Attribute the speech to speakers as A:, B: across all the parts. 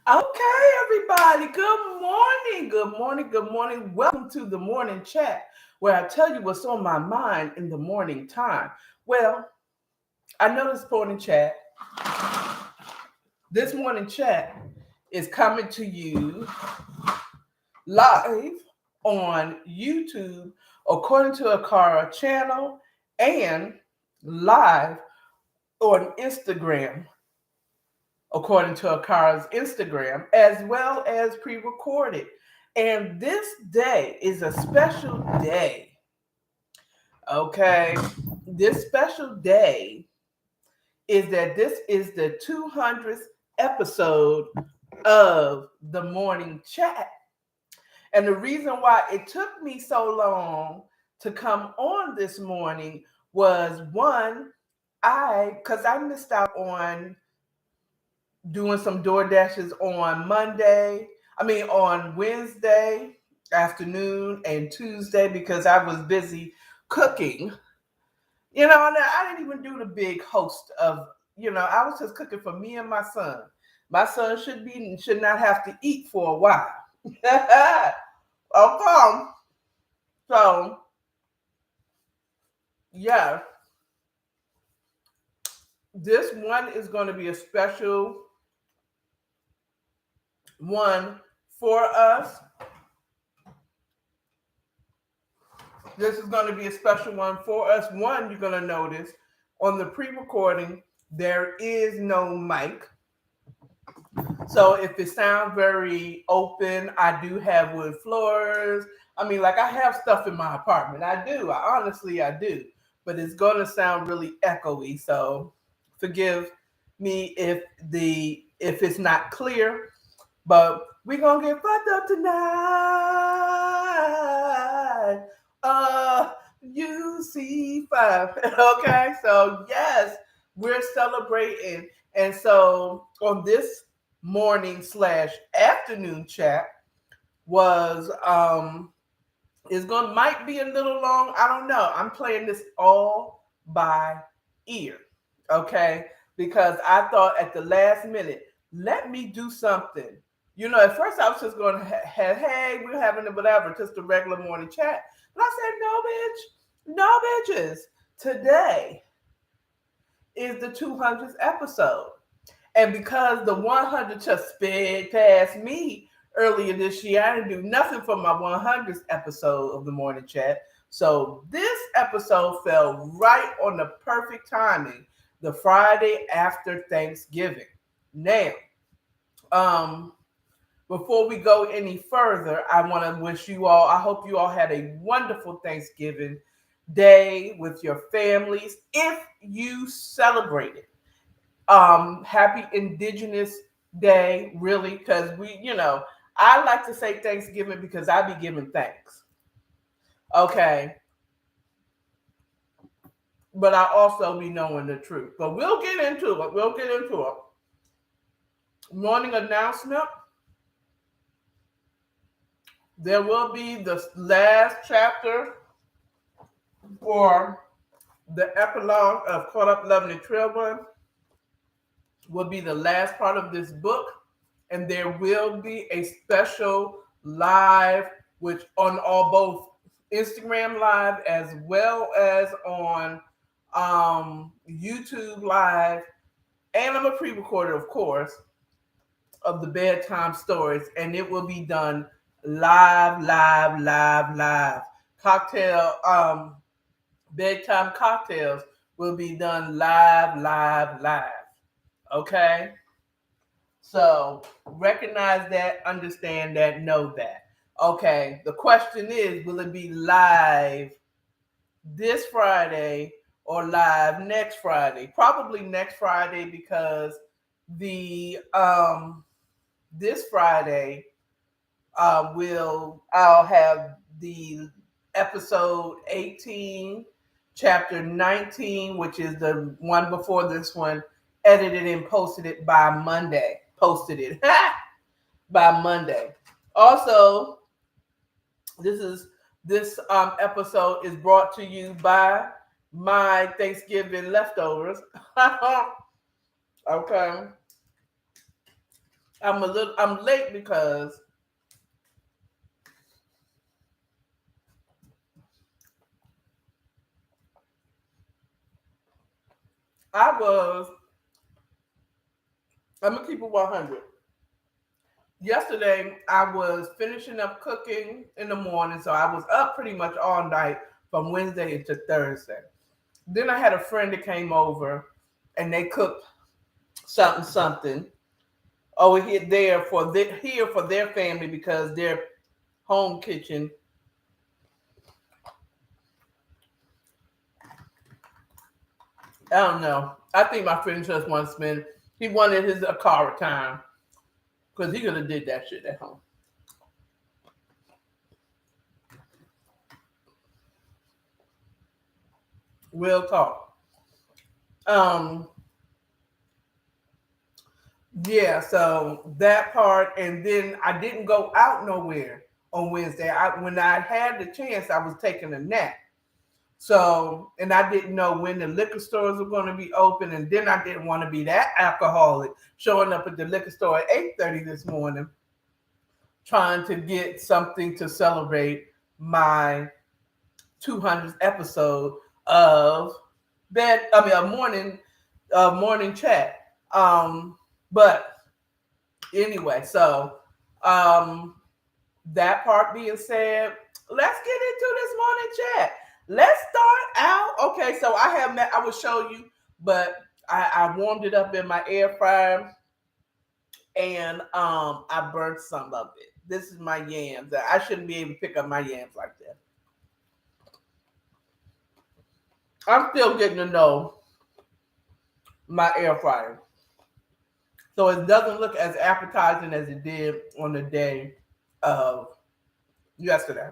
A: Okay, everybody. Good morning. Good morning. Good morning. Welcome to the morning chat where I tell you what's on my mind in the morning time. Well, I know this morning chat is coming to you live on YouTube according to Akara channel and live on Instagram according to Akara's Instagram, as well as pre recorded. And this day is a special day. Okay. This special day is that this is the 200th episode of the morning chat. And the reason why it took me so long to come on this morning was one, because I missed out on doing some door dashes on on Wednesday afternoon and Tuesday because I was busy cooking. And I didn't even do the big host of, I was just cooking for me and my son. My son should not have to eat for a while. Okay. So, yeah, this one is going to be a special one for us. This is going to be a special one for us. One, you're going to notice on the pre-recording, there is no mic. So if it sounds very open, I do have wood floors. I have stuff in my apartment. I do. I do. But it's going to sound really echoey. So forgive me if it's not clear. But we're going to get fucked up tonight. UC5. Okay, so yes, we're celebrating. And so on this morning/afternoon chat was might be a little long. I don't know. I'm playing this all by ear. Okay, because I thought at the last minute, let me do something. At first I was just going to have, hey, we're having a whatever, just a regular morning chat. But I said, no, bitches. Today is the 200th episode. And because the 100 just sped past me earlier this year, I didn't do nothing for my 100th episode of the morning chat. So this episode fell right on the perfect timing, the Friday after Thanksgiving. Now, before we go any further, I want to wish you all, I hope you all had a wonderful Thanksgiving day with your families. If you celebrate it, happy Indigenous Day, really, because I like to say Thanksgiving because I be giving thanks. Okay. But I also be knowing the truth. But we'll get into it. Morning announcement. There will be the last chapter for the epilogue of Caught Up Loving the Trail Run. Will be the last part of this book. And there will be a special live, which on all both Instagram live as well as on YouTube live, and I'm a pre-recorder, of course, of the bedtime stories, and it will be done live. Cocktail bedtime cocktails will be done live. Okay? So recognize that, understand that, know that. Okay, the question is, will it be live this Friday or live next Friday? Probably next Friday because the this Friday I'll have the episode 18, chapter 19, which is the one before this one, edited and posted it by Monday. Posted it by Monday. Also, this episode is brought to you by my Thanksgiving leftovers. Okay. I'm late because I was. I'm gonna keep it 100. Yesterday, I was finishing up cooking in the morning, so I was up pretty much all night from Wednesday to Thursday. Then I had a friend that came over, and they cooked something over here for their family because their home kitchen. I don't know. I think my friend just wanted to spend. He wanted his Akara time because he could have did that shit at home. Real talk. Um, yeah. So that part, and then I didn't go out nowhere on Wednesday. When I had the chance, I was taking a nap. So, and I didn't know when the liquor stores were going to be open, and then I didn't want to be that alcoholic showing up at the liquor store at 8:30 this morning, trying to get something to celebrate my 200th episode of a morning chat. But anyway, so um, that part being said, let's get into this morning chat. Let's start out. Okay, so I will show you, but I warmed it up in my air fryer and I burnt some of it. This is my yams. I shouldn't be able to pick up my yams like that. I'm still getting to know my air fryer. So it doesn't look as appetizing as it did on the day of yesterday.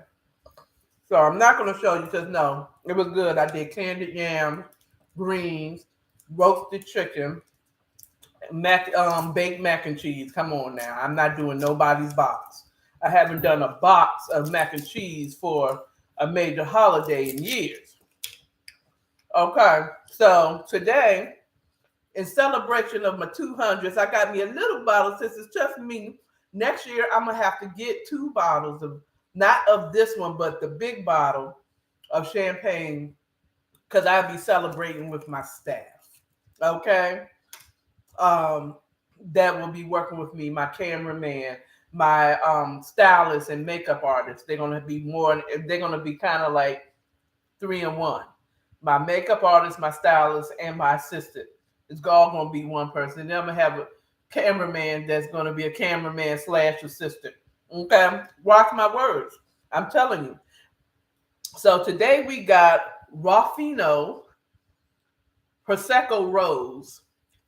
A: So I'm not going to show you because no, it was good. I did candied yams, greens, roasted chicken, baked mac and cheese. Come on now, I'm not doing nobody's box. I haven't done a box of mac and cheese for a major holiday in years. Okay, so today, in celebration of my 200s, I got me a little bottle since it's just me. Next year, I'm gonna have to get 2 bottles of not of this one, but the big bottle of champagne because I'll be celebrating with my staff. Okay, um, that will be working with me, my cameraman, my stylist and makeup artist. They're gonna be more. They're gonna be kind of like 3 in 1. My makeup artist, my stylist, and my assistant. It's all gonna be one person. Then I'm gonna have a cameraman that's gonna be a cameraman / assistant. Okay, watch my words. I'm telling you. So today we got Ruffino Prosecco Rose,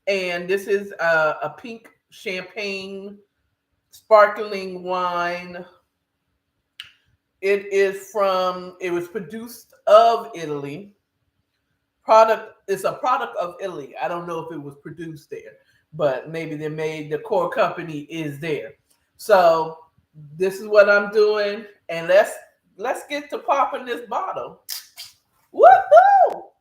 A: and this is a pink champagne sparkling wine. It was produced of Italy. It's a product of Italy. I don't know if it was produced there, but maybe the core company is there. So this is what I'm doing, and let's get to popping this bottle. Woohoo!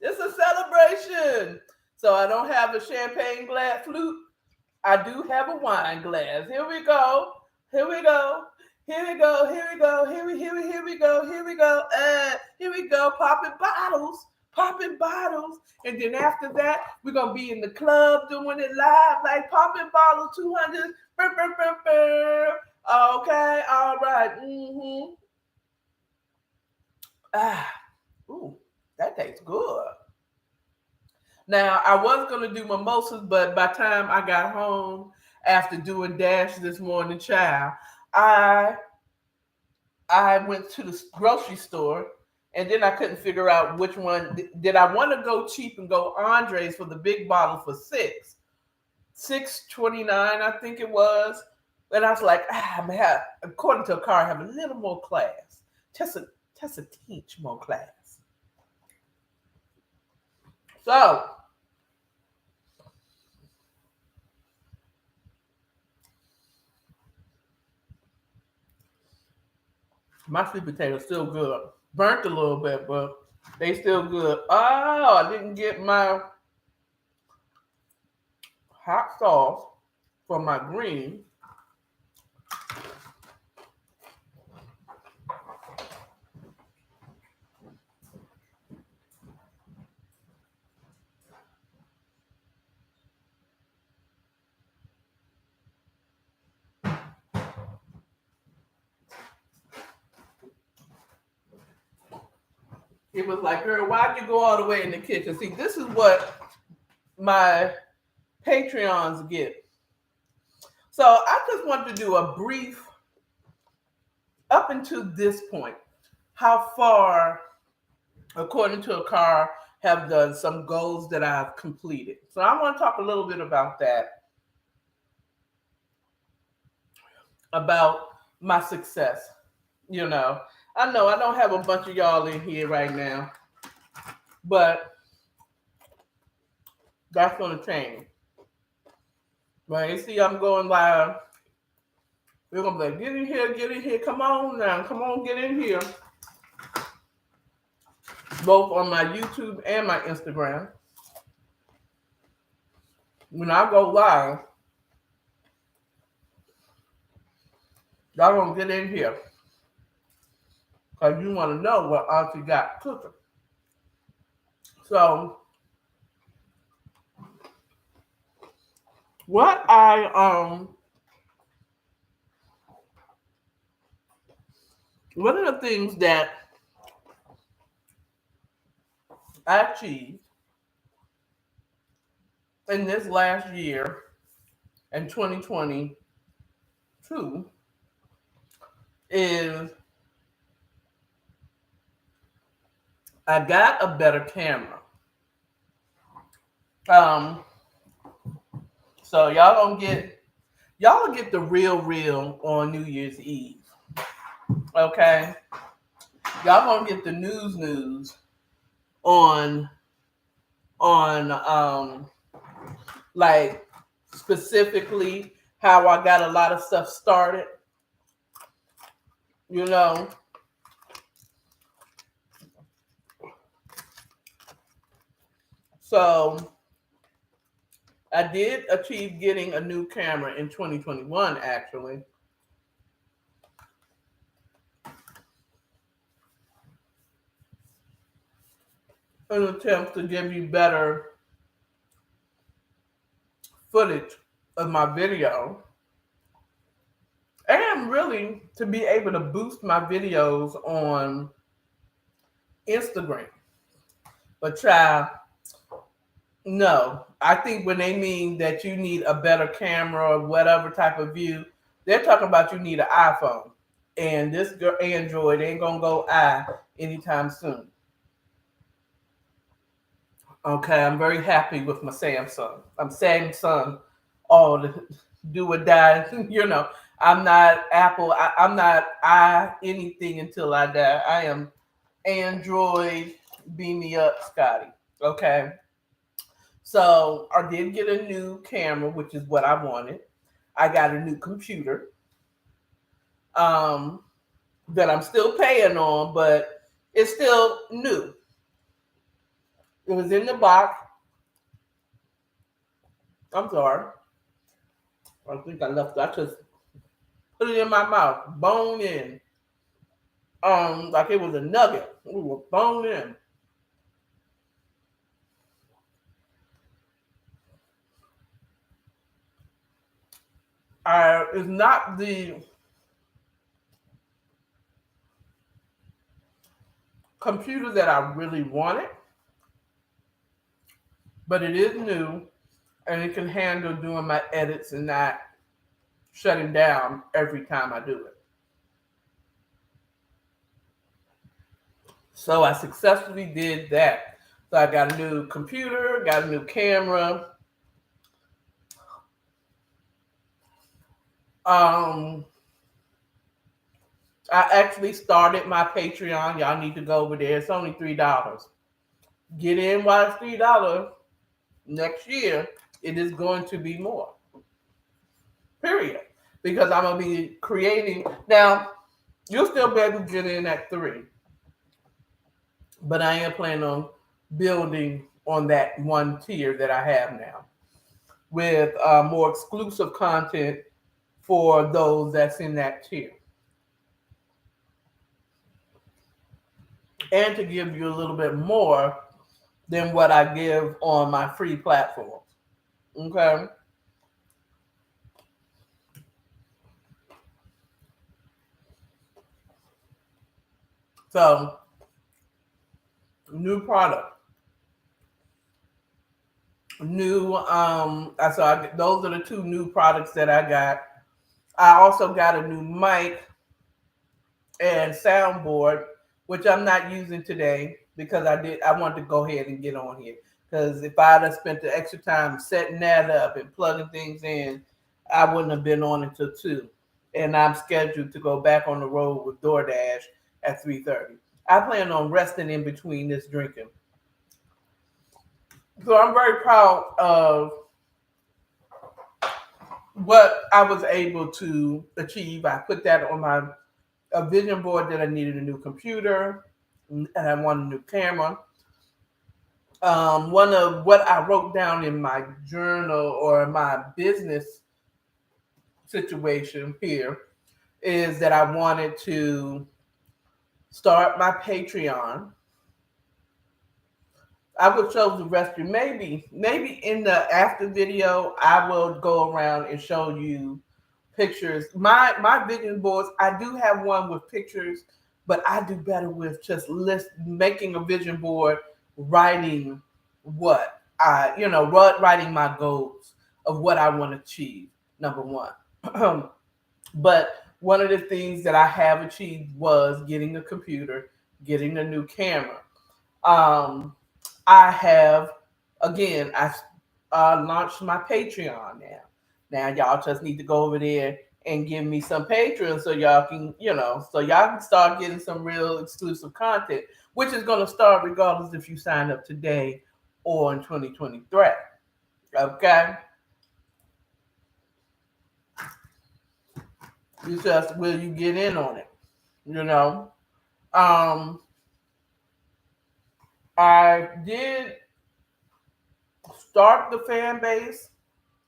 A: It's a celebration. So I don't have a champagne glass flute. I do have a wine glass. Here we go. Here we go. Here we go. Here we go. Here we go. Here we go. Here we go. Popping bottles. Popping bottles. And then after that, we're gonna be in the club doing it live, like popping bottles, 200. Okay, all right. Ooh, that tastes good. Now, I was going to do mimosas, but by the time I got home after doing Dash this morning, child, I went to the grocery store and then I couldn't figure out which one. Did I want to go cheap and go Andre's for the big bottle for $6.29, I think it was. And I was like, according to a car, I have a little more class. Just a teach more class. So, my sweet potatoes still good. Burnt a little bit, but they still good. Oh, I didn't get my hot sauce. for my green. It was like, girl, why'd you go all the way in the kitchen? See, this is what my Patreons get. So I just want to do a brief, up until this point, how far, according to Akara, have done some goals that I've completed. So I want to talk a little bit about that, about my success. I know I don't have a bunch of y'all in here right now, but that's going to change. When you see I'm going live, we're going to be like, get in here, come on now, come on, get in here. Both on my YouTube and my Instagram. When I go live, y'all going to get in here. Because you want to know what Auntie got cooking. So, one of the things that I achieved in this last year, in 2022, is I got a better camera. So y'all will get the real on New Year's Eve. Okay? Y'all gonna get the news on like specifically how I got a lot of stuff started. So I did achieve getting a new camera in 2021, actually. An attempt to give you better footage of my video. And really to be able to boost my videos on Instagram. But child, no. I think when they mean that you need a better camera or whatever type of view, they're talking about you need an iPhone. And this Android ain't gonna go anytime soon. Okay, I'm very happy with my Samsung. I'm Samsung all the do or die. I'm not Apple. I'm not anything until I die. I am Android. Beam me up, Scotty. Okay. So I did get a new camera, which is what I wanted. I got a new computer that I'm still paying on, but it's still new. It was in the box. I'm sorry. I think I left it. I just put it in my mouth, bone in. Like it was a nugget. We were bone in. It's not the computer that I really wanted, but it is new and it can handle doing my edits and not shutting down every time I do it. So I successfully did that. So I got a new computer, got a new camera. I actually started my Patreon. Y'all need to go over there. It's only $3. Get in while it's $3. Next year, it is going to be more. Period. Because I'm going to be creating. Now, you'll still be able to get in at $3. But I am planning on building on that one tier that I have now. with more exclusive content for those that's in that tier, and to give you a little bit more than what I give on my free platforms. Okay. So, new product. Those are the two new products that I got. I also got a new mic and soundboard, which I'm not using today because I wanted to go ahead and get on here. Because if I'd have spent the extra time setting that up and plugging things in, I wouldn't have been on until 2. And I'm scheduled to go back on the road with DoorDash at 3:30. I plan on resting in between this drinking. So I'm very proud of what I was able to achieve. I put that on my a vision board that I needed a new computer and I wanted a new camera. One of what I wrote down in my journal or my business situation here is that I wanted to start my Patreon. I will show the rest of you. Maybe in the after video, I will go around and show you pictures. My vision boards, I do have one with pictures, but I do better with just making a vision board, writing writing my goals of what I want to achieve. Number one. But one of the things that I have achieved was getting a computer, getting a new camera. Um, I have, again, I launched my Patreon now. Now y'all just need to go over there and give me some patrons so y'all can start getting some real exclusive content, which is going to start regardless if you sign up today or in 2023. Okay? You just, will you get in on it? You know? I did start the fan base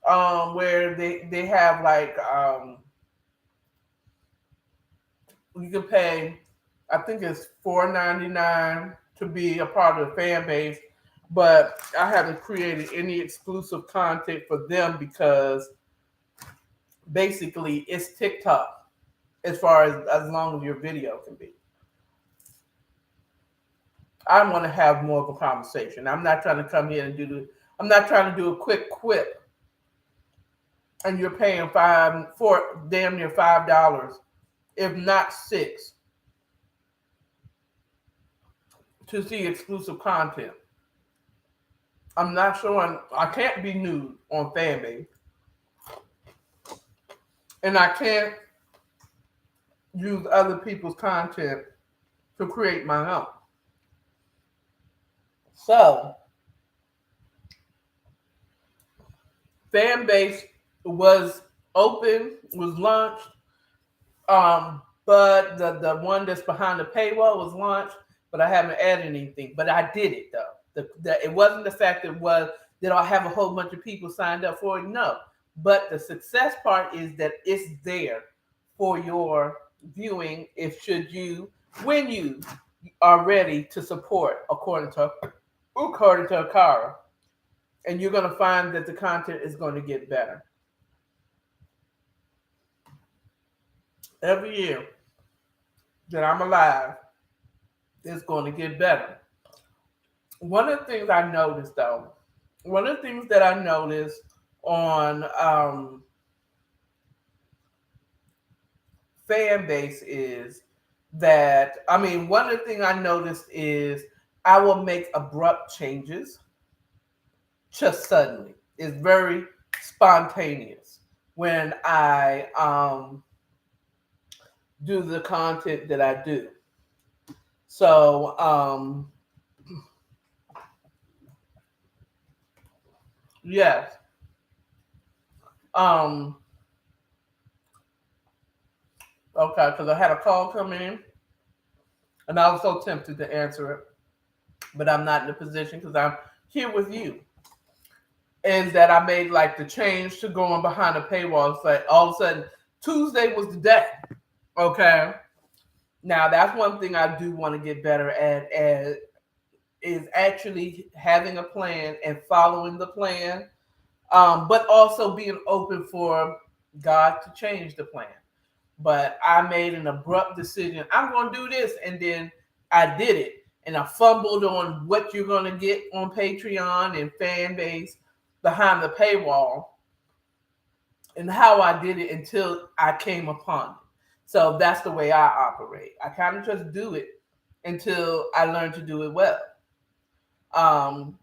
A: where they have like you can pay, I think it's $4.99 to be a part of the fan base, but I haven't created any exclusive content for them because basically it's TikTok as far as long as your video can be. I want to have more of a conversation. I'm not trying to come here and I'm not trying to do a quick quip and you're paying damn near $5, if not $6, to see exclusive content. I'm not showing, I can't be nude on Fanbase. And I can't use other people's content to create my own. So, Fanbase was launched, but the one that's behind the paywall was launched, but I haven't added anything. But I did it though. It wasn't the fact that I have a whole bunch of people signed up for it. No, but the success part is that it's there for your viewing. When you are ready to support, according to Akara, and you're going to find that the content is going to get better every year that I'm alive. It's going to get better. One of the things I noticed on fan base is that, one of the things I noticed is I will make abrupt changes just suddenly. It's very spontaneous when I do the content that I do. So, yes. Okay, because I had a call come in and I was so tempted to answer it, but I'm not in a position because I'm here with you. is that I made like the change to going behind the paywall. It's like all of a sudden Tuesday was the day. Okay. Now that's one thing I do want to get better at, is actually having a plan and following the plan, but also being open for God to change the plan. But I made an abrupt decision. I'm going to do this, and then I did it, and I fumbled on what you're going to get on Patreon and fan base behind the paywall, and how I did it until I came upon it. So that's the way I operate. I kind of just do it until I learn to do it well. Um,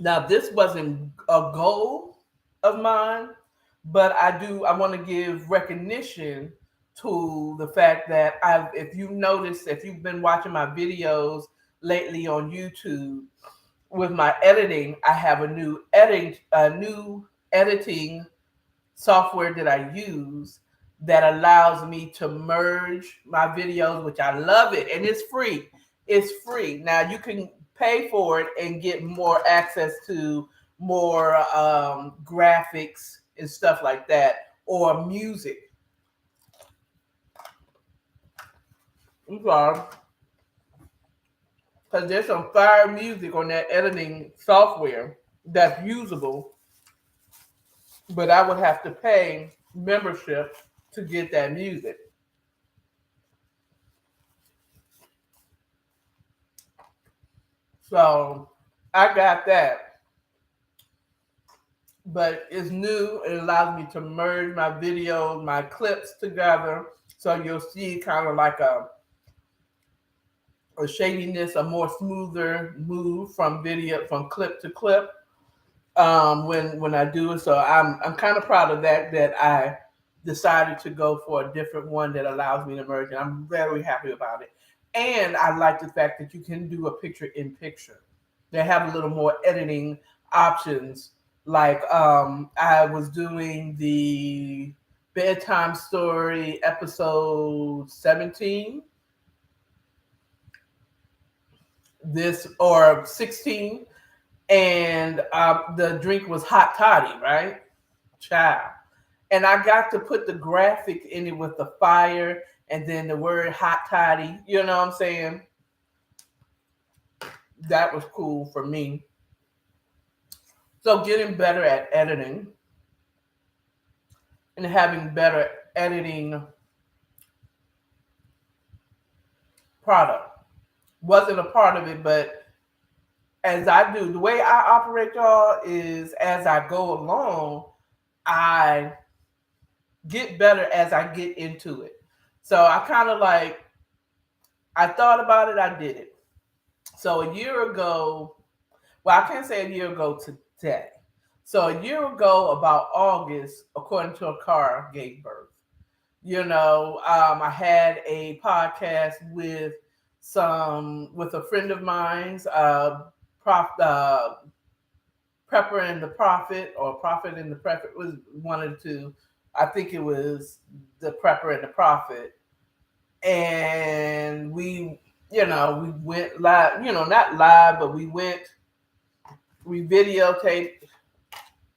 A: Now, this wasn't a goal of mine, but I want to give recognition to the fact that if you notice, if you've been watching my videos lately on YouTube with my editing, I have a new editing software that I use that allows me to merge my videos, which I love it, and it's free. It's free. Now you can pay for it and get more access to more graphics and stuff like that, or music. I'm sorry, because there's some fire music on that editing software that's usable, but I would have to pay membership to get that music. So I got that, but it's new. It allows me to merge my videos, my clips together. So you'll see kind of like a shadiness, a more smoother move from video, from clip to clip, when I do it. So I'm kind of proud of that I decided to go for a different one that allows me to merge, and I'm very happy about it. And I like the fact that you can do a picture in picture. They have a little more editing options. Like I was doing the bedtime story episode 17, this or 16, and the drink was hot toddy, right? Child. And I got to put the graphic in it with the fire and then the word hot toddy. You know what I'm saying? That was cool for me. So getting better at editing and having better editing product wasn't a part of it, but as I do, the way I operate, y'all, is as I go along, I get better as I get into it. So I kind of like, I thought about it, I did it. So a year ago, well, I can't say a year ago today. So a year ago, about August, according to Akara, gave birth. I had a podcast with a friend of mine's, Prepper and the Prophet, or Prophet and the Prepper, was one of the two. I think it was the Prepper and the Prophet. And we went live, not live, but we videotaped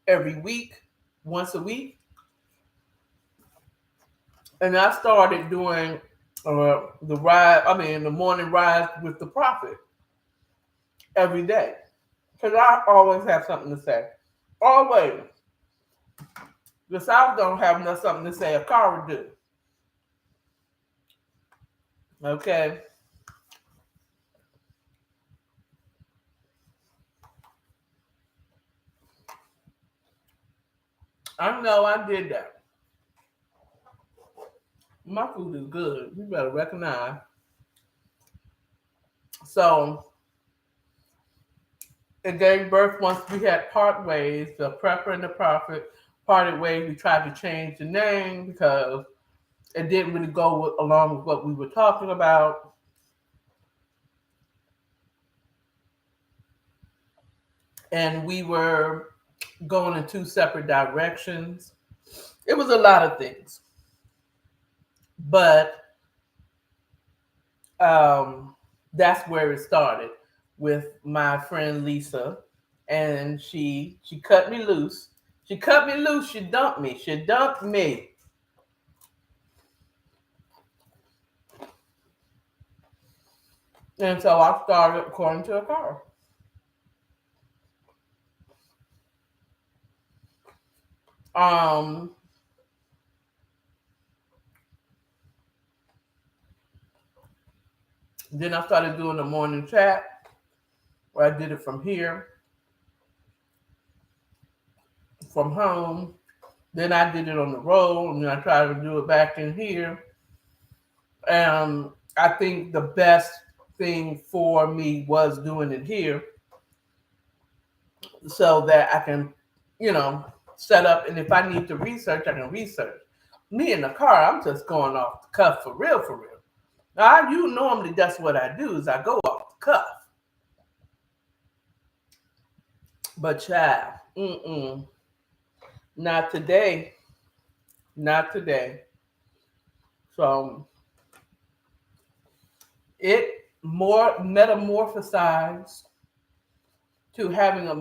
A: every week, once a week. And I started doing the morning rise with the Prophet every day. Because I always have something to say. Always. The South don't have enough something to say. Akara do. Okay. I know I did that. My food is good. You better recognize. So it gave birth once we had part ways. The Prepper and the Prophet parted ways. We tried to change the name because it didn't really go along with what we were talking about. And we were going in two separate directions. It was a lot of things. But that's where it started with my friend Lisa and she cut me loose. She cut me loose. She dumped me. She dumped me. And so I started according to Akara. Um, then I started doing the morning chat where I did it from here, from home. Then I did it on the road, and then I tried to do it back in here. I think the best thing for me was doing it here so that I can, you know, set up. And if I need to research, I can research. Me in the car, I'm just going off the cuff for real, for real. Now, you normally, that's what I do is I go off the cuff. But child, not today, not today. So it more metamorphosized to having a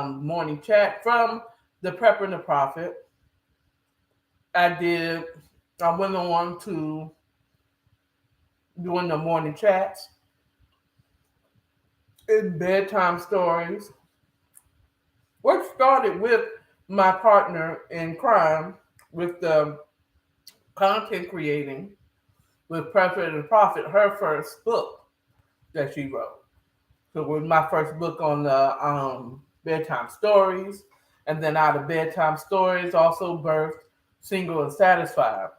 A: morning chat from the Prepper and the Prophet. I went on to doing the morning chats and bedtime stories, which started with my partner in crime with the content creating with Prepper and the Prophet, her first book that she wrote. So it was my first book on the bedtime stories. And then out of bedtime stories also birthed Single and Satisfied.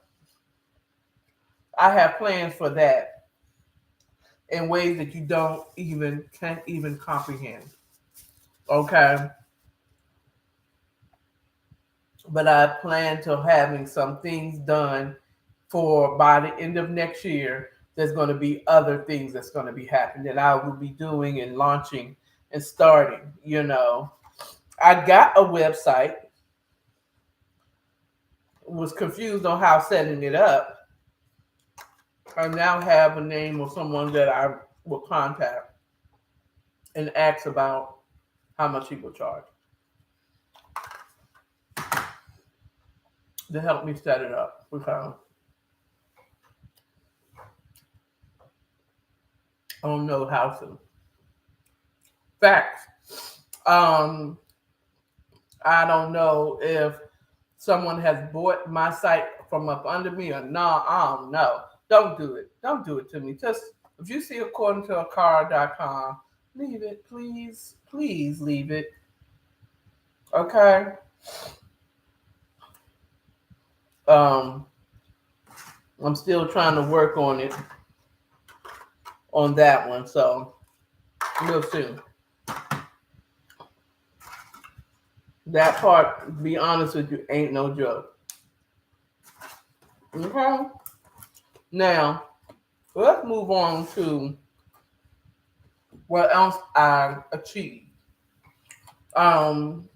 A: I have plans for that in ways that you can't even comprehend. Okay. But I plan to having some things done for by the end of next year. There's going to be other things that's going to be happening that I will be doing and launching and starting. I got a website, was confused on how setting it up. I now have a name of someone that I will contact and ask about how much he will charge to help me set it up. Because I don't know how to. Facts. I don't know if someone has bought my site from up under me or not. I don't know. Don't do it. Don't do it to me. Just if you see according to Akara.com, leave it. Please, please leave it. Okay. I'm still trying to work on it on that one. So we'll see. That part, to be honest with you, ain't no joke. Okay. Now, let's move on to what else I achieved. Um,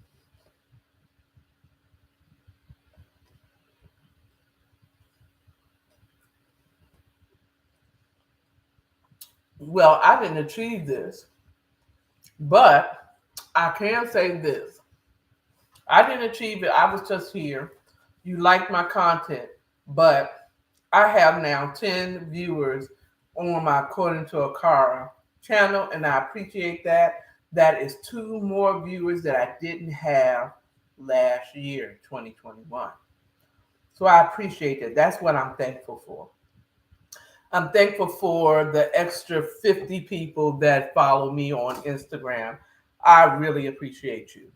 A: well, I didn't achieve this, but I can say this. I didn't achieve it. I was just here. You liked my content, but I have now 10 viewers on my According to Akara channel, and I appreciate that. That is 2 more viewers that I didn't have last year, 2021. So I appreciate it. That's what I'm thankful for. I'm thankful for the extra 50 people that follow me on Instagram. I really appreciate you.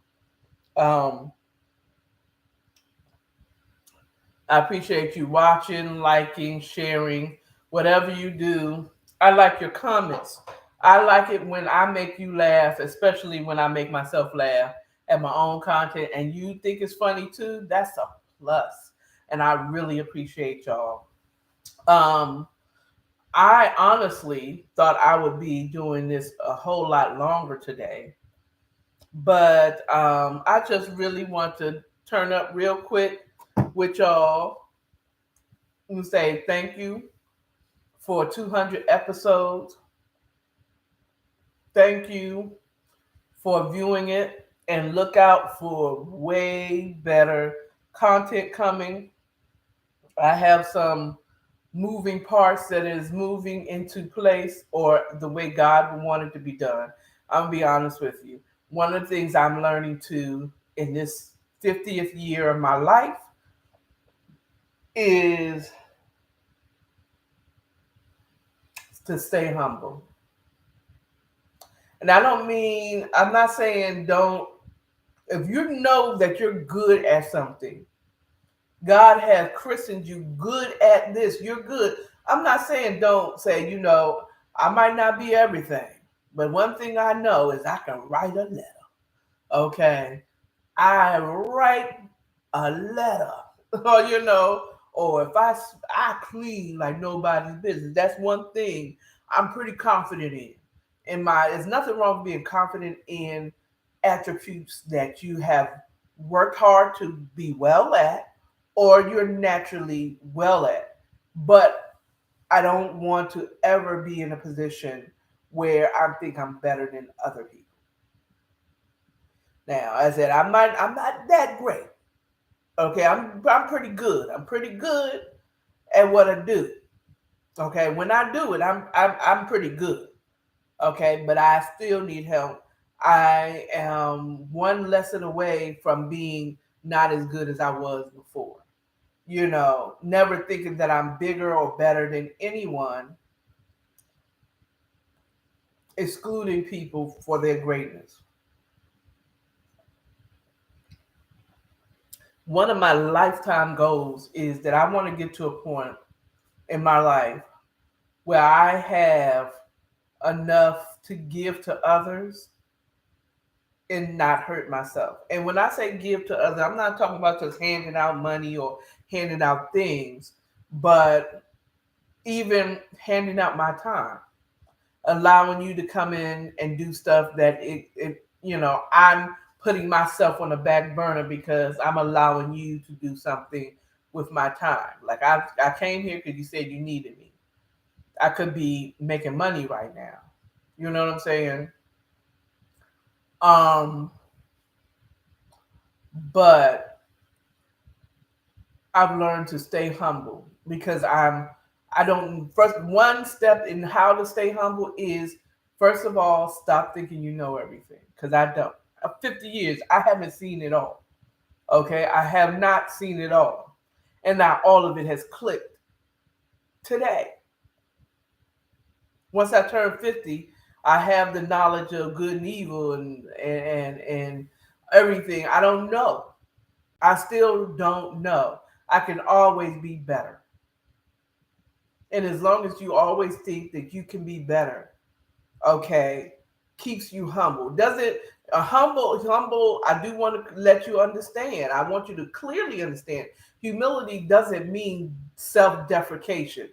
A: I appreciate you watching, liking, sharing, whatever you do. I like your comments. I like it when I make you laugh, especially when I make myself laugh at my own content and you think it's funny too. That's a plus. And I really appreciate y'all. I honestly thought I would be doing this a whole lot longer today, but I just really want to turn up real quick with y'all and say thank you for 200 episodes. Thank you for viewing it, and look out for way better content coming. I have some moving parts that is moving into place or the way God wanted it to be done. I'm gonna be honest with you. One of the things I'm learning to in this 50th year of my life is to stay humble. And I don't mean, I'm not saying don't, if you know that you're good at something, God has christened you good at this, you're good. I'm not saying don't say, I might not be everything, but one thing I know is I can write a letter. Okay. I write a letter, or or if I clean like nobody's business. That's one thing I'm pretty confident in. There's nothing wrong with being confident in attributes that you have worked hard to be well at, or you're naturally well at. But I don't want to ever be in a position where I think I'm better than other people. Now, I said I'm not that great. Okay, I'm pretty good. I'm pretty good at what I do. Okay, when I do it, I'm pretty good. Okay, but I still need help. I am one lesson away from being not as good as I was before. Never thinking that I'm bigger or better than anyone, excluding people for their greatness. One of my lifetime goals is that I want to get to a point in my life where I have enough to give to others and not hurt myself. And when I say give to others, I'm not talking about just handing out money or handing out things, but even handing out my time, allowing you to come in and do stuff that I'm putting myself on the back burner because I'm allowing you to do something with my time. Like I came here because you said you needed me. I could be making money right now. You know what I'm saying? Um, but I've learned to stay humble because I don't first one step in how to stay humble is first of all stop thinking you know everything because I don't. 50 years I haven't seen it all. Okay, I have not seen it all, and not all of it has clicked today. Once I turn 50, I have the knowledge of good and evil and everything. I don't know. I still don't know. I can always be better. And as long as you always think that you can be better, okay, keeps you humble. Does it humble, I do want to let you understand. I want you to clearly understand. Humility doesn't mean self-deprecation.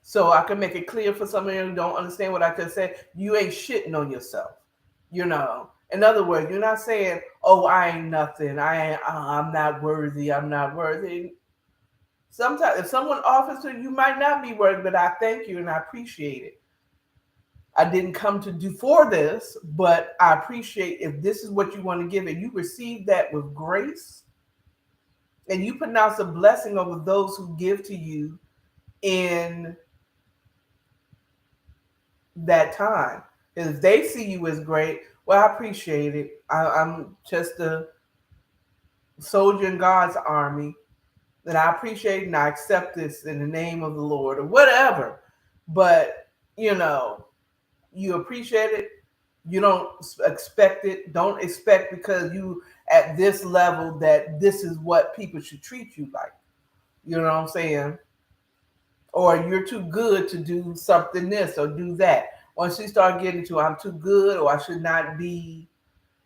A: So I can make it clear for some of you who don't understand what I just said. You ain't shitting on yourself. In other words, you're not saying, "Oh, I ain't nothing. I'm not worthy. I'm not worthy." Sometimes, if someone offers to you, you might not be worthy, but I thank you and I appreciate it. I didn't come to do for this, but I appreciate if this is what you want to give, and you receive that with grace, and you pronounce a blessing over those who give to you in that time. If they see you as great, well, I appreciate it. I'm just a soldier in God's army, and I appreciate and I accept this in the name of the Lord or whatever. But you appreciate it. You don't expect it. Don't expect because you at this level that this is what people should treat you like. You know what I'm saying? Or you're too good to do something this or do that. Once you start getting to I'm too good or I should not be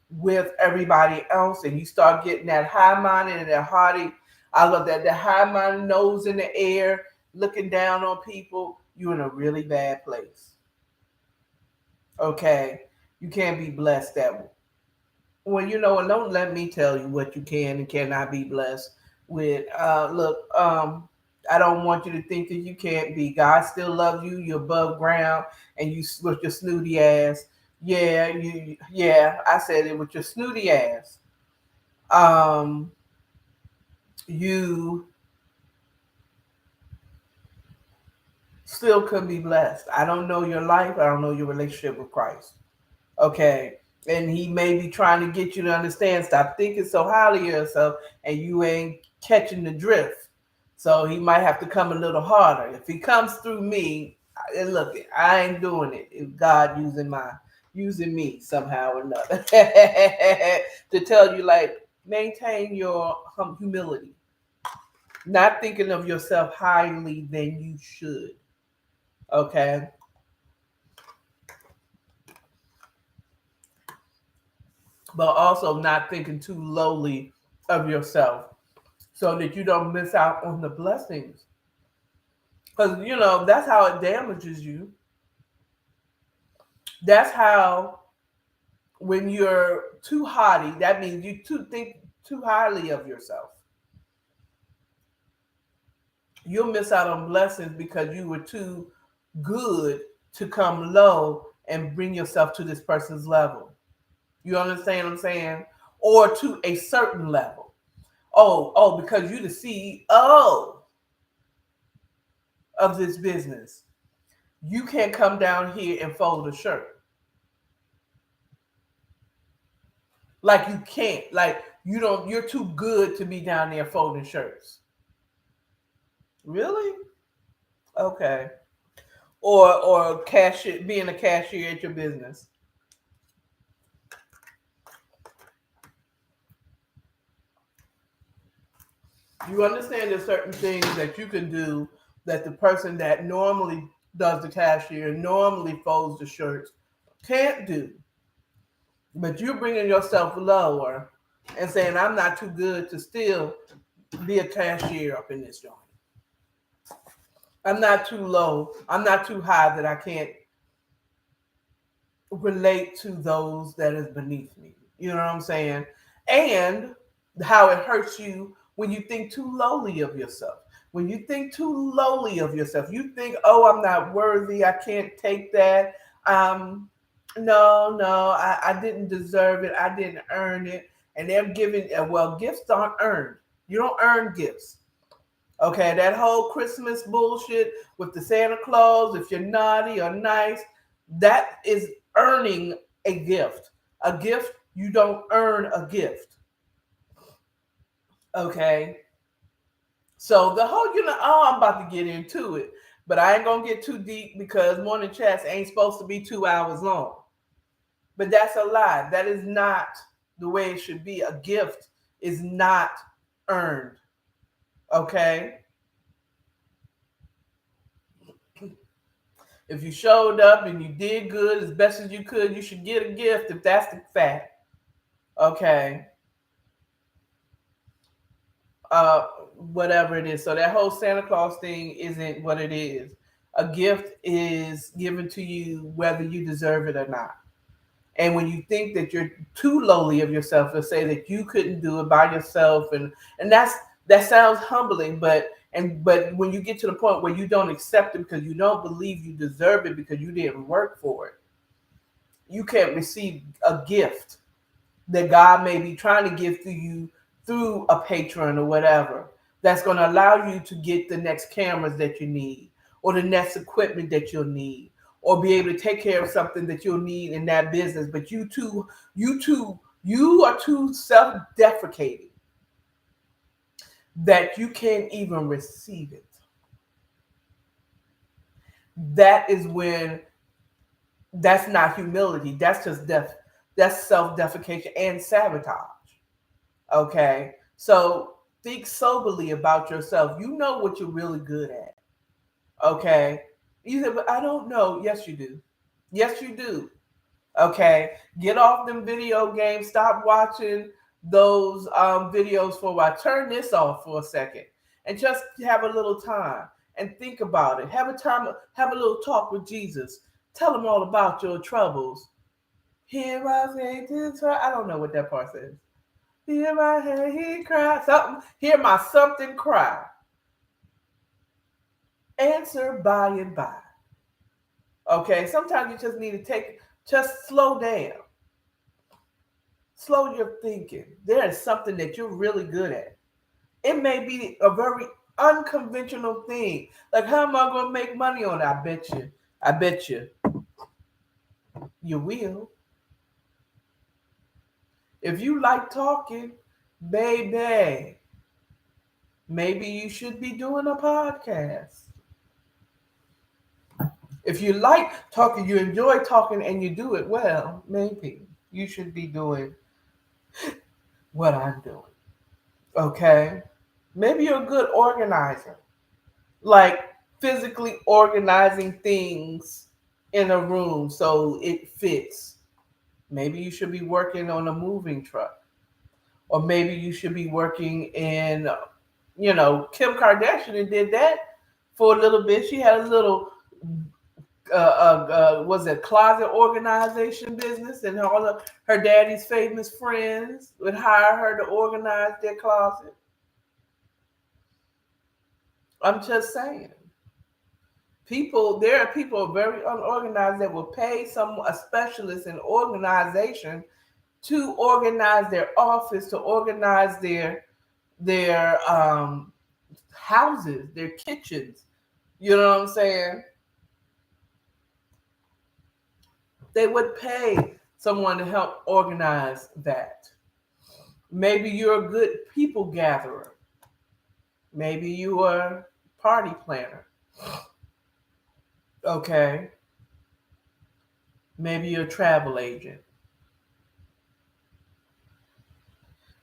A: with everybody else, and you start getting that high minded and that haughty, I love that, the high minded nose in the air, looking down on people, you're in a really bad place. Okay, you can't be blessed that way. Well, and don't let me tell you what you can and cannot be blessed with. Look, I don't want you to think that you can't be. God still loves you. You're above ground, and you with your snooty ass. Yeah, I said it with your snooty ass. Um, you still could be blessed. I don't know your life. I don't know your relationship with Christ. Okay. And he may be trying to get you to understand, stop thinking so highly of yourself, and you ain't catching the drift. So he might have to come a little harder. If he comes through me, and look, I ain't doing it. If God using me somehow or another to tell you, like, maintain your humility, not thinking of yourself highly than you should. Okay. But also not thinking too lowly of yourself so that you don't miss out on the blessings. Because, that's how it damages you. That's how, when you're too haughty, that means you think too highly of yourself. You'll miss out on blessings because you were too good to come low and bring yourself to this person's level. You understand what I'm saying? Or to a certain level. Oh, because you're the CEO of this business, you can't come down here and fold a shirt. Like, you can't. Like, you're too good to be down there folding shirts. Really? Okay. Or cashier, being a cashier at your business. You understand there's certain things that you can do that the person that normally does the cashier, normally folds the shirts, can't do. But you're bringing yourself lower and saying, I'm not too good to still be a cashier up in this joint. I'm not too low. I'm not too high that I can't relate to those that is beneath me. You know what I'm saying? And how it hurts you when you think too lowly of yourself. When you think too lowly of yourself, you think, oh, I'm not worthy. I can't take that. I didn't deserve it. I didn't earn it. And they're giving, well, gifts aren't earned. You don't earn gifts. Okay, that whole Christmas bullshit with the Santa Claus, if you're naughty or nice, that is earning a gift. A gift, you don't earn a gift. Okay. So the whole, I'm about to get into it, but I ain't gonna get too deep because morning chats ain't supposed to be 2 hours long. But that's a lie. That is not the way it should be. A gift is not earned. Okay. If you showed up and you did good as best as you could, you should get a gift if that's the fact. Okay. Whatever it is. So that whole Santa Claus thing isn't what it is. A gift is given to you whether you deserve it or not. And when you think that you're too lowly of yourself to say that you couldn't do it by yourself, and that sounds humbling, but when you get to the point where you don't accept it because you don't believe you deserve it because you didn't work for it, you can't receive a gift that God may be trying to give to you through a patron or whatever that's going to allow you to get the next cameras that you need or the next equipment that you'll need or be able to take care of something that you'll need in that business. But you are too self-deprecating that you can't even receive it. That is when that's not humility. That's just that's self-defecation and sabotage. Okay. So think soberly about yourself. You know what you're really good at. Okay. You said, but I don't know. Yes, you do. Yes, you do. Okay. Get off them video games. Stop watching those videos for a while. Turn this off for a second and just have a little time and think about it. Have a little talk with Jesus. Tell him all about your troubles. Here I say this. I don't know what that part says. Hear my head, he cry. Something. Hear my something cry. Answer by and by. Okay, sometimes you just need to just slow down. Slow your thinking. There is something that you're really good at. It may be a very unconventional thing. Like, how am I going to make money on it? I bet you. I bet you. You will. If you like talking, baby, maybe you should be doing a podcast. If you like talking, you enjoy talking, and you do it well, maybe you should be doing what I'm doing. Okay? Maybe you're a good organizer, like physically organizing things in a room so it fits. Maybe you should be working on a moving truck, or maybe you should be working in, Kim Kardashian did that for a little bit. She had a little, was it closet organization business, and all of her daddy's famous friends would hire her to organize their closet. I'm just saying. There are people very unorganized that will pay a specialist in organization to organize their office, to organize their houses, their kitchens. You know what I'm saying? They would pay someone to help organize that. Maybe you're a good people gatherer. Maybe you are a party planner. Okay. Maybe you're a travel agent.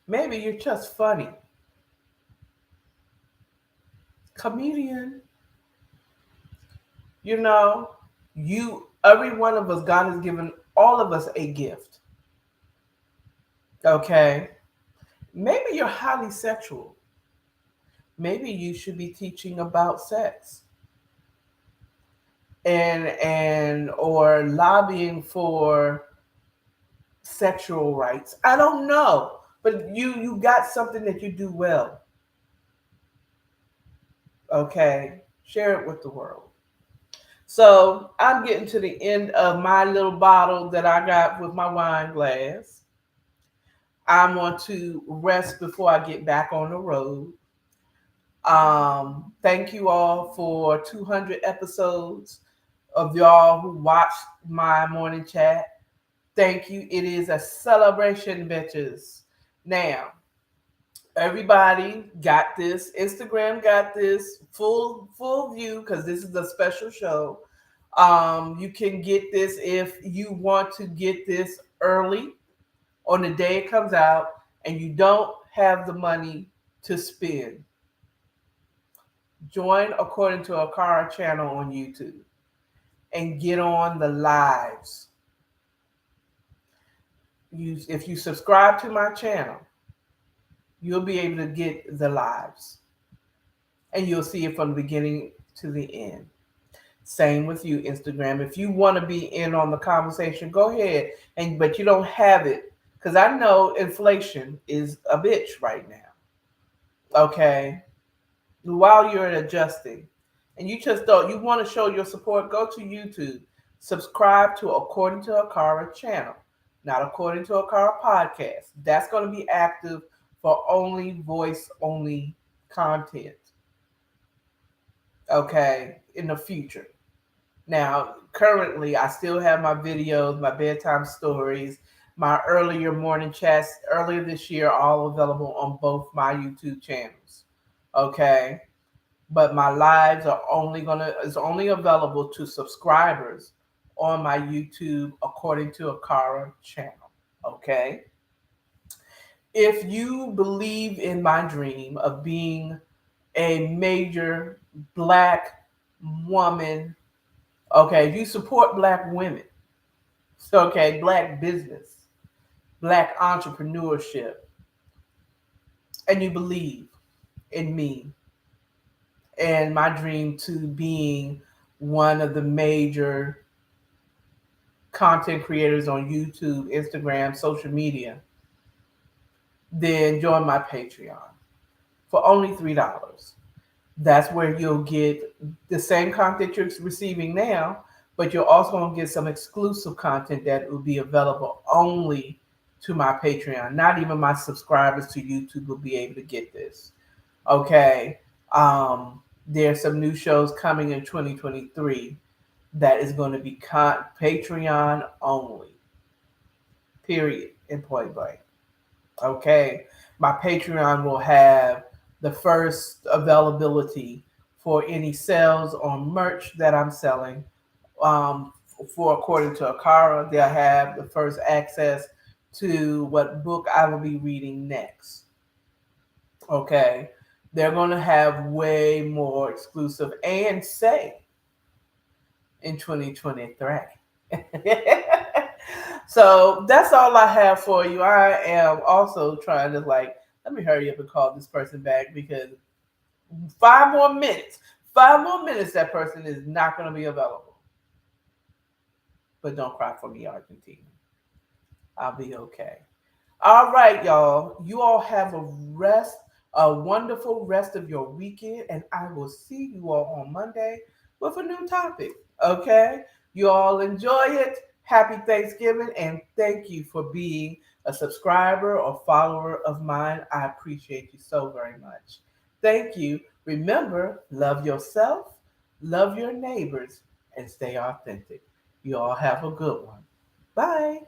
A: Maybe you're just funny. Comedian. You know, every one of us, God has given all of us a gift. Okay. Maybe you're highly sexual. Maybe you should be teaching about sex and or lobbying for sexual rights. I don't know, but you got something that you do well. Okay, share it with the world. So I'm getting to the end of my little bottle that I got with my wine glass. I want to rest before I get back on the road. Thank you all for 200 episodes of y'all who watched my morning chat. Thank you. It is a celebration, bitches. Now, everybody got this. Instagram got this full view because this is a special show. You can get this if you want to get this early on the day it comes out and you don't have the money to spend. Join according to Akara channel on YouTube and get on the lives. If you subscribe to my channel, you'll be able to get the lives. And you'll see it from the beginning to the end. Same with you, Instagram. If you want to be in on the conversation, go ahead. But you don't have it. Because I know inflation is a bitch right now. Okay? While you're adjusting. And you just don't, you want to show your support, go to YouTube. Subscribe to According to Akara channel. Not According to Akara podcast. That's going to be active for only voice-only content. Okay? In the future. Now, currently, I still have my videos, my bedtime stories, my earlier morning chats earlier this year, all available on both my YouTube channels. Okay? But my lives is only available to subscribers on my YouTube According to Akara channel. Okay? If you believe in my dream of being a major Black woman, okay, you support Black women, okay, Black business, Black entrepreneurship, and you believe in me and my dream to being one of the major content creators on YouTube, Instagram, social media, then join my Patreon for only $3. That's where you'll get the same content you're receiving now, but you're also going to get some exclusive content that will be available only to my Patreon. Not even my subscribers to YouTube will be able to get this. Okay. There's some new shows coming in 2023 that is going to be Patreon only. Period. In point blank. Okay. My Patreon will have the first availability for any sales on merch that I'm selling. For according to Akara, they'll have the first access to what book I will be reading next. Okay. They're going to have way more exclusive and say in 2023. So that's all I have for you. I am also trying to let me hurry up and call this person back because 5 more minutes, 5 more minutes, that person is not going to be available. But don't cry for me, Argentina. I'll be okay. All right, y'all. You all have a wonderful rest of your weekend, and I will see you all on Monday with a new topic. Okay? You all enjoy it. Happy Thanksgiving, and thank you for being a subscriber or follower of mine. I appreciate you so very much. Thank you. Remember, love yourself, love your neighbors, and stay authentic. You all have a good one. Bye.